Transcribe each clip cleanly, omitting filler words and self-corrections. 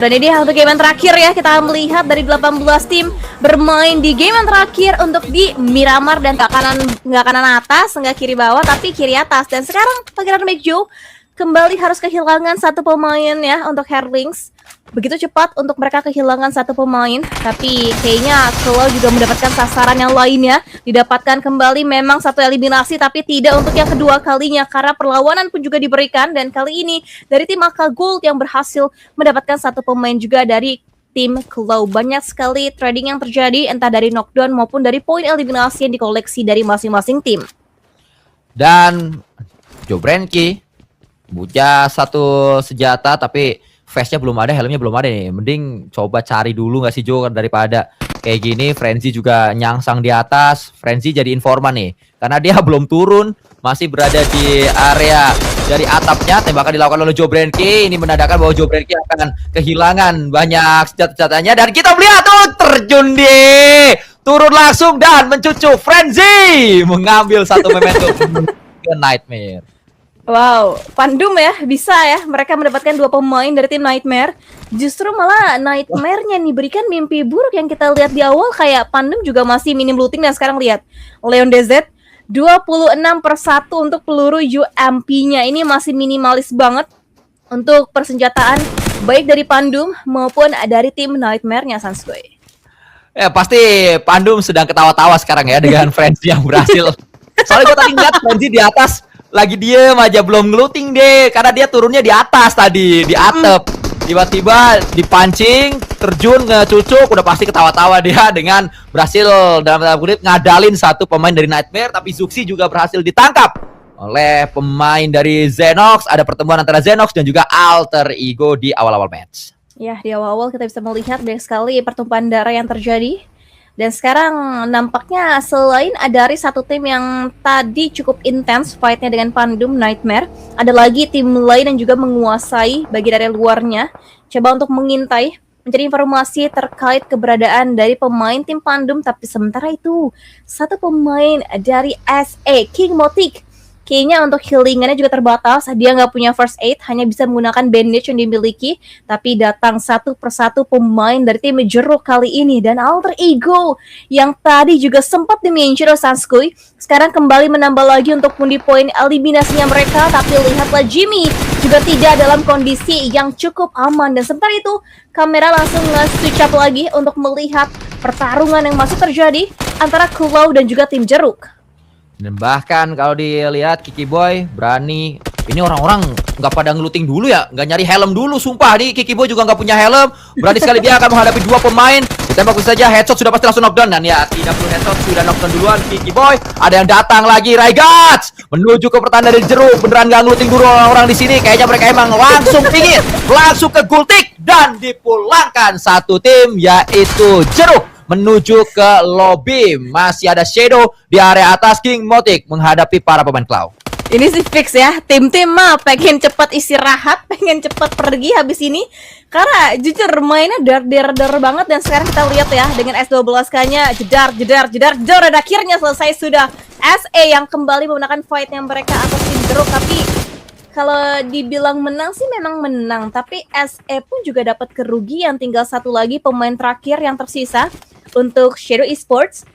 Dan ini untuk game yang terakhir ya, kita akan melihat dari 18 tim bermain di game yang terakhir untuk di Miramar dan nggak kanan atas, nggak kiri bawah, tapi kiri atas. Dan sekarang Pangeran Mejo kembali harus kehilangan satu pemain ya untuk Herlings. Begitu cepat untuk mereka kehilangan satu pemain, tapi kayaknya Claw juga mendapatkan sasaran yang lainnya. Didapatkan kembali memang satu eliminasi, tapi tidak untuk yang kedua kalinya karena perlawanan pun juga diberikan. Dan kali ini dari tim Aka Gold yang berhasil mendapatkan satu pemain juga dari tim Claw. Banyak sekali trading yang terjadi entah dari knockdown maupun dari poin eliminasi yang dikoleksi dari masing-masing tim. Dan Jobrenki punya satu senjata tapi face-nya belum ada, helmnya belum ada nih. Mending coba cari dulu nggak sih Jo, daripada kayak gini. Frenzy juga nyangsang di atas. Frenzy jadi informan nih karena dia belum turun, masih berada di area dari atapnya. Tembakan dilakukan oleh Jobrenki. Ini menandakan bahwa Jobrenki akan kehilangan banyak senjata-senjatanya. Dan kita melihat terjun di turun langsung dan mencucuk. Frenzy mengambil satu momentum ke Nightmare. Wow, Pandum ya, bisa ya mereka mendapatkan dua pemain dari tim Nightmare. Justru malah Nightmare-nya nih berikan mimpi buruk yang kita lihat di awal. Kayak Pandum juga masih minim looting. Dan sekarang lihat Leon DZ 26/1 untuk peluru UMP-nya. Ini masih minimalis banget untuk persenjataan baik dari Pandum maupun dari tim Nightmare-nya, Sanskoy. Ya pasti Pandum sedang ketawa-tawa sekarang ya dengan Frenzy yang berhasil. Soalnya gue tadi lihat Frenzy di atas lagi diem aja, belum ngeluting deh karena dia turunnya di atas tadi, di atap. Tiba-tiba dipancing, terjun, ngecucuk, udah pasti ketawa-tawa dia dengan berhasil dalam tanda kutip ngadalin satu pemain dari Nightmare. Tapi Zuxi juga berhasil ditangkap oleh pemain dari Zenox. Ada pertemuan antara Zenox dan juga Alter Ego di awal-awal match. Ya, di awal-awal kita bisa melihat banyak sekali pertumpahan darah yang terjadi. Dan sekarang nampaknya selain dari satu tim yang tadi cukup intens fight-nya dengan Pandum Nightmare, ada lagi tim lain yang juga menguasai bagian dari luarnya. Coba untuk mengintai, mencari informasi terkait keberadaan dari pemain tim Pandum. Tapi sementara itu, satu pemain dari SA, King Motik, kayaknya untuk healingannya juga terbatas. Dia nggak punya first aid, hanya bisa menggunakan bandage yang dimiliki. Tapi datang satu persatu pemain dari tim Jeruk kali ini. Dan Alter Ego yang tadi juga sempat di-mention Sanskoy, sekarang kembali menambah lagi untuk pundi poin eliminasinya mereka. Tapi lihatlah Jimmy juga tidak dalam kondisi yang cukup aman. Dan sementara itu, kamera langsung nge-switch up lagi untuk melihat pertarungan yang masih terjadi antara Claw dan juga tim Jeruk. Dan bahkan kalau dilihat Kiki Boy berani, ini orang-orang nggak pada ngeluting dulu ya, nggak nyari helm dulu, sumpah nih Kiki Boy juga nggak punya helm, berani sekali dia akan menghadapi dua pemain. Ditembak saja, headshot sudah pasti langsung knockdown. Dan ya tidak perlu headshot, sudah knockdown duluan Kiki Boy. Ada yang datang lagi, Raigats menuju ke pertahanan dari Jeruk. Beneran nggak ngeluting dulu orang-orang di sini, kayaknya mereka emang langsung pingin langsung ke Gultik dan dipulangkan satu tim yaitu Jeruk menuju ke lobby. Masih ada Shadow di area atas. King Motik menghadapi para pemain Claw. Ini sih fix ya, tim-tim mah pengen cepat istirahat, pengen cepat pergi habis ini. Karena jujur mainnya dar banget. Dan sekarang kita lihat ya, dengan S12K-nya jedar. Dan akhirnya selesai sudah. SA yang kembali menggunakan fight yang mereka atas tim Jeruk. Tapi kalau dibilang menang sih memang menang. Tapi SA pun juga dapat kerugian. Tinggal satu lagi pemain terakhir yang tersisa untuk Shadow Esports.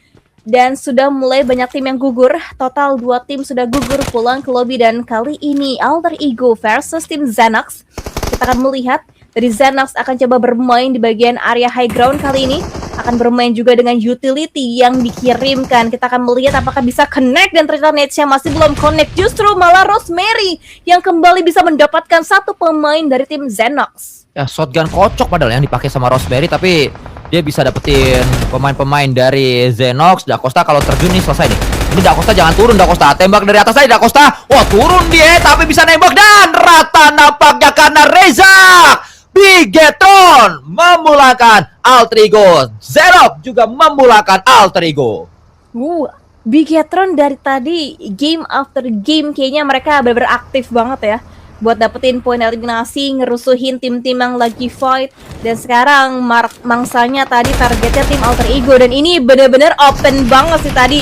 Dan sudah mulai banyak tim yang gugur. Total 2 tim sudah gugur pulang ke lobby. Dan kali ini Alter Ego versus tim Zenox. Kita akan melihat dari Zenox akan coba bermain di bagian area high ground kali ini. Akan bermain juga dengan utility yang dikirimkan. Kita akan melihat apakah bisa connect. Dan ternyata netnya masih belum connect. Justru malah Rosemary yang kembali bisa mendapatkan satu pemain dari tim Zenox. Ya shotgun kocok padahal yang dipakai sama Rosemary, tapi dia bisa dapetin pemain-pemain dari Zenox. Dacosta kalau terjun nih selesai nih. Ini Dacosta jangan turun, Dacosta tembak dari atas aja Dacosta. Wah turun dia tapi bisa nembak dan rata nampaknya karena Reza. Bigetron memulakan Alter Ego. Zenox juga memulakan Alter Ego. Bigetron dari tadi game after game kayaknya mereka benar-benar aktif banget ya buat dapetin poin eliminasi, ngerusuhin tim-tim yang lagi fight. Dan sekarang mangsanya tadi targetnya tim Alter Ego. Dan ini bener-bener open banget sih tadi.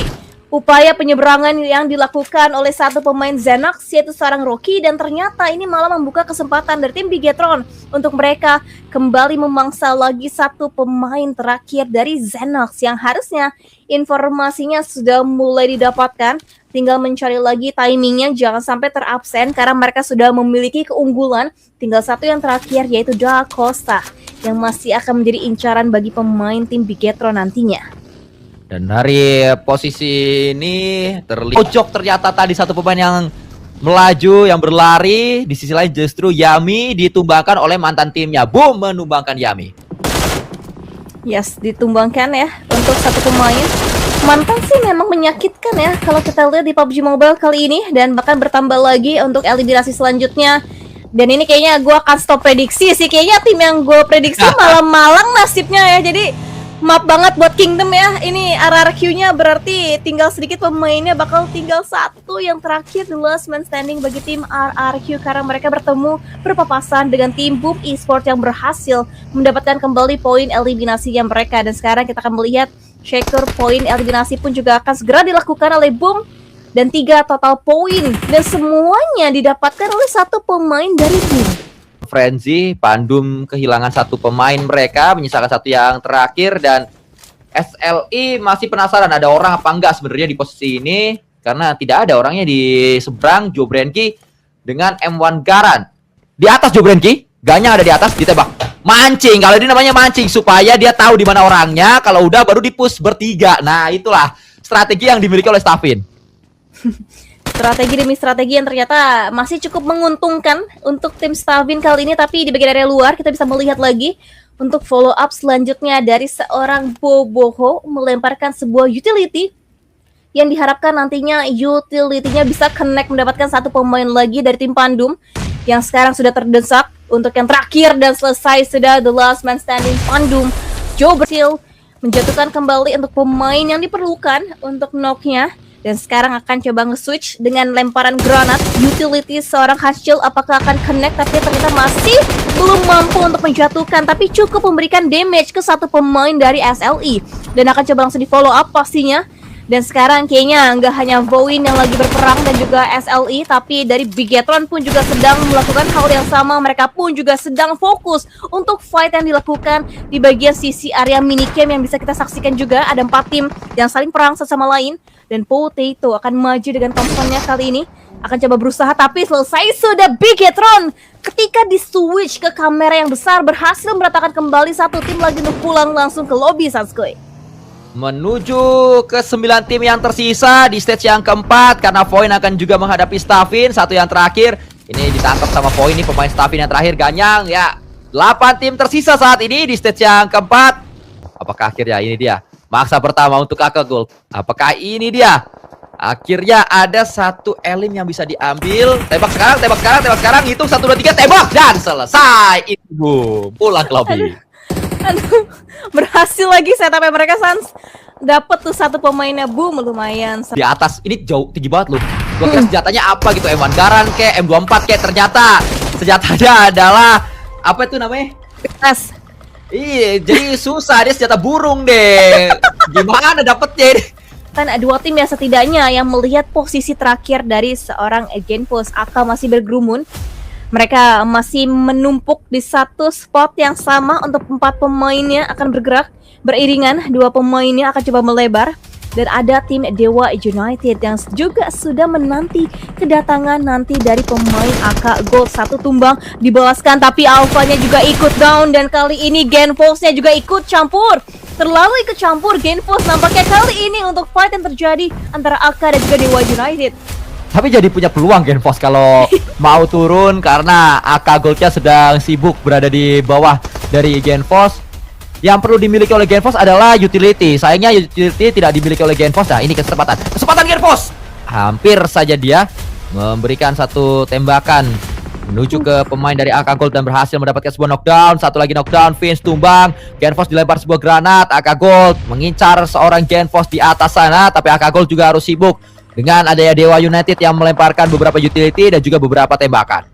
upaya penyeberangan yang dilakukan oleh satu pemain Xenox yaitu seorang Rocky, dan ternyata ini malah membuka kesempatan dari tim Bigetron untuk mereka kembali memangsa lagi satu pemain terakhir dari Xenox yang harusnya informasinya sudah mulai didapatkan. Tinggal mencari lagi timingnya, jangan sampai terabsen karena mereka sudah memiliki keunggulan. Tinggal satu yang terakhir yaitu Da Costa yang masih akan menjadi incaran bagi pemain tim Bigetron nantinya. Dan dari posisi ini terlihat pojok ternyata tadi satu pemain yang melaju, yang berlari. Di sisi lain justru Yami ditumbangkan oleh mantan timnya. Boom, menumbangkan Yami. Yes, ditumbangkan ya untuk satu pemain. Mantan sih memang menyakitkan ya kalau kita lihat di PUBG Mobile kali ini, dan bahkan bertambah lagi untuk eliminasi selanjutnya. Dan ini kayaknya gue akan stop prediksi sih, kayaknya tim yang gue prediksi malah malang nasibnya ya. Jadi maaf banget buat Kingdom ya, ini RRQ-nya berarti tinggal sedikit pemainnya, bakal tinggal satu yang terakhir, the last man standing bagi tim RRQ, karena mereka bertemu berpapasan dengan tim Boom Esports yang berhasil mendapatkan kembali poin eliminasinya mereka. Dan sekarang kita akan melihat checker poin eliminasi pun juga akan segera dilakukan oleh Boom, dan 3 total poin, dan semuanya didapatkan oleh satu pemain dari Boom. Frenzy, Pandum kehilangan satu pemain mereka, menyisakan satu yang terakhir, dan SLI masih penasaran ada orang apa enggak sebenarnya di posisi ini, karena tidak ada orangnya di seberang Jobrenki dengan M1 Garan. Di atas Jobrenki, Ganya ada di atas, ditembak. Mancing, kalau ini namanya mancing, supaya dia tahu di mana orangnya, kalau udah baru di-push bertiga. Nah, itulah strategi yang dimiliki oleh Stavin. Strategi demi strategi yang ternyata masih cukup menguntungkan untuk tim Stavin kali ini. Tapi di bagian area luar kita bisa melihat lagi untuk follow up selanjutnya dari seorang Boboho melemparkan sebuah utility yang diharapkan nantinya utility-nya bisa connect mendapatkan satu pemain lagi dari tim Pandum yang sekarang sudah terdesak untuk yang terakhir, dan selesai sudah the last man standing Pandum. Joe berhasil menjatuhkan kembali untuk pemain yang diperlukan untuk knock-nya. Dan sekarang akan coba nge-switch dengan lemparan granat utility seorang Hasil. Apakah akan connect? Tapi ternyata masih belum mampu untuk menjatuhkan, tapi cukup memberikan damage ke satu pemain dari SLI. Dan akan coba langsung di follow up pastinya. Dan sekarang kayaknya nggak hanya Voin yang lagi berperang dan juga SLI, tapi dari Bigetron pun juga sedang melakukan hal yang sama. Mereka pun juga sedang fokus untuk fight yang dilakukan di bagian sisi area minicam yang bisa kita saksikan juga. Ada 4 tim yang saling perang satu sama lain. Dan Potato akan maju dengan Thompsonnya kali ini. Akan coba berusaha, tapi selesai sudah Bigetron. Ketika di switch ke kamera yang besar, berhasil meratakan kembali satu tim lagi untuk pulang langsung ke lobby Satskoy. Menuju ke 9 tim yang tersisa di stage yang keempat, karena Voin akan juga menghadapi Stavin. Satu yang terakhir, ini ditangkap sama Voin, ini pemain Stavin yang terakhir, Ganyang ya. 8 tim tersisa saat ini di stage yang keempat. Apakah akhirnya ini dia maksa pertama untuk Kakak Gold? Apakah ini dia? Akhirnya ada satu elim yang bisa diambil. Tembak sekarang, tembak sekarang, tembak sekarang. Hitung 1, 2, 3, tembak. Dan selesai. Itu pulang ke lobby. Aduh, berhasil lagi setupnya mereka, Sans. Dapat tuh satu pemainnya, Boom, lumayan. Di atas, ini jauh, tinggi banget loh. Gua kira senjatanya apa gitu, M1 Garan kayak M24 kayak, ternyata senjatanya adalah apa itu namanya? Bekas. Iya, jadi susah, dia senjata burung deh. Gimana dapetnya ini? Kan 2 tim ya setidaknya yang melihat posisi terakhir dari seorang Genpos atau masih bergerumun. Mereka masih menumpuk di satu spot yang sama untuk 4 pemainnya akan bergerak beriringan. 2 pemainnya akan coba melebar. Dan ada tim Dewa United yang juga sudah menanti kedatangan nanti dari pemain AK Gold. Satu tumbang dibalaskan, tapi Alphanya juga ikut down. Dan kali ini Genpos-nya juga ikut campur. Terlalu ikut campur Genpos nampaknya kali ini untuk fight yang terjadi antara AK dan juga Dewa United. Tapi jadi punya peluang Genpos kalau mau turun, karena AK Goldnya sedang sibuk berada di bawah dari Genpos. Yang perlu dimiliki oleh Genpos adalah utility. Sayangnya utility tidak dimiliki oleh Genpos. Nah, ini kesempatan Genpos. Hampir saja dia memberikan satu tembakan menuju ke pemain dari AK Gold dan berhasil mendapatkan sebuah knockdown. Satu lagi knockdown, Vince tumbang. Genpos dilempar sebuah granat. AK Gold mengincar seorang Genpos di atas sana, tapi AK Gold juga harus sibuk dengan adanya Dewa United yang melemparkan beberapa utility dan juga beberapa tembakan.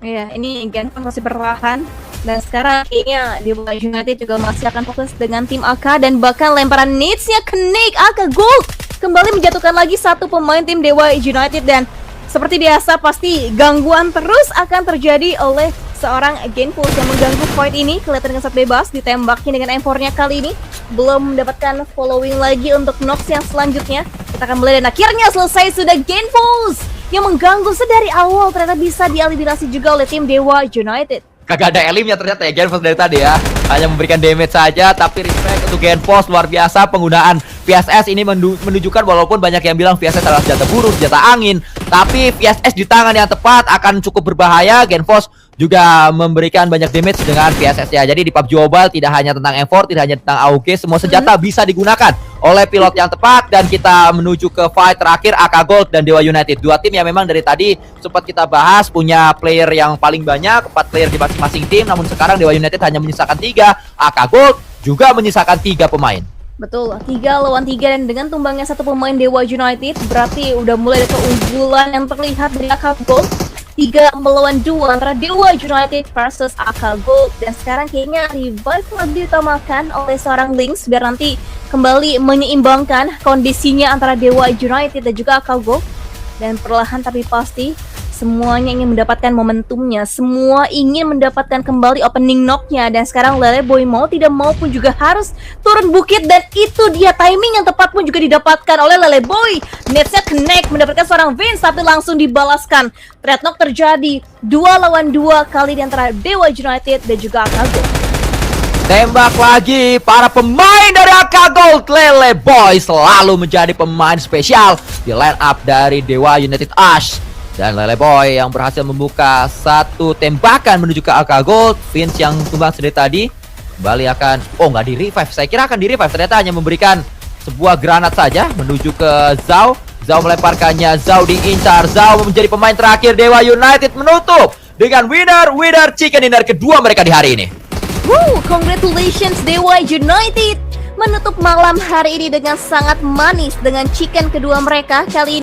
Iya, ini Genpos masih bertahan. Dan sekarang kayaknya Dewa United juga masih akan fokus dengan tim AK. Dan bahkan lemparan nades-nya ke Nick AK Gold. kembali menjatuhkan lagi satu pemain tim Dewa United. Dan seperti biasa pasti gangguan terus akan terjadi oleh seorang Genpulse yang mengganggu fight ini. Kelihatan dengan shot bebas, ditembaknya dengan M4-nya kali ini. Belum mendapatkan following lagi untuk Nox yang selanjutnya. Kita akan mulai dan akhirnya selesai sudah Genpulse yang mengganggu sedari awal ternyata bisa dieliminasi juga oleh tim Dewa United. Kagak ada elimnya ternyata ya Genpulse dari tadi ya. Hanya memberikan damage saja, tapi respect untuk Genpulse luar biasa. Penggunaan VSS ini menunjukkan walaupun banyak yang bilang VSS adalah senjata buruk, senjata angin, tapi VSS di tangan yang tepat akan cukup berbahaya. Genpulse juga memberikan banyak damage dengan VSS ya. Jadi di PUBG Mobile tidak hanya tentang M4, tidak hanya tentang AUG, semua senjata bisa digunakan oleh pilot yang tepat. Dan kita menuju ke fight terakhir, AK Gold dan Dewa United. Dua tim yang memang dari tadi sempat kita bahas punya player yang paling banyak, 4 player di masing-masing tim. Namun sekarang Dewa United hanya menyisakan 3, AK Gold juga menyisakan 3 pemain. Betul, 3 lawan 3 dan dengan tumbangnya satu pemain Dewa United berarti udah mulai ada keunggulan yang terlihat dari AK Gold. 3 melawan 2 antara Dewa United versus AK Gold. Dan sekarang kayaknya revive lebih diutamakan oleh seorang Lynx biar nanti kembali menyeimbangkan kondisinya antara Dewa United dan juga AK Gold. Dan perlahan tapi pasti semuanya ingin mendapatkan momentumnya, semua ingin mendapatkan kembali opening knock-nya. Dan sekarang Leleboy mau tidak mau pun juga harus turun bukit. Dan itu dia timing yang tepat pun juga didapatkan oleh Leleboy. Netsnya connect, mendapatkan seorang Vince tapi langsung dibalaskan. Threat knock terjadi 2 lawan 2 kali di antara Dewa United dan juga AK Gold. Tembak lagi para pemain dari AK Gold. Leleboy selalu menjadi pemain spesial di line up dari Dewa United Ash. Dan Leleboy yang berhasil membuka satu tembakan menuju ke AK Gold. Vince yang tumbang sedikit tadi kembali akan, nggak di revive. Saya kira akan di revive, ternyata hanya memberikan sebuah granat saja menuju ke Zhao. Zhao melemparkannya, Zhao diincar. Zhao menjadi pemain terakhir. Dewa United menutup dengan winner chicken dinner kedua mereka di hari ini. Congratulations Dewa United menutup malam hari ini dengan sangat manis dengan chicken kedua mereka kali ini.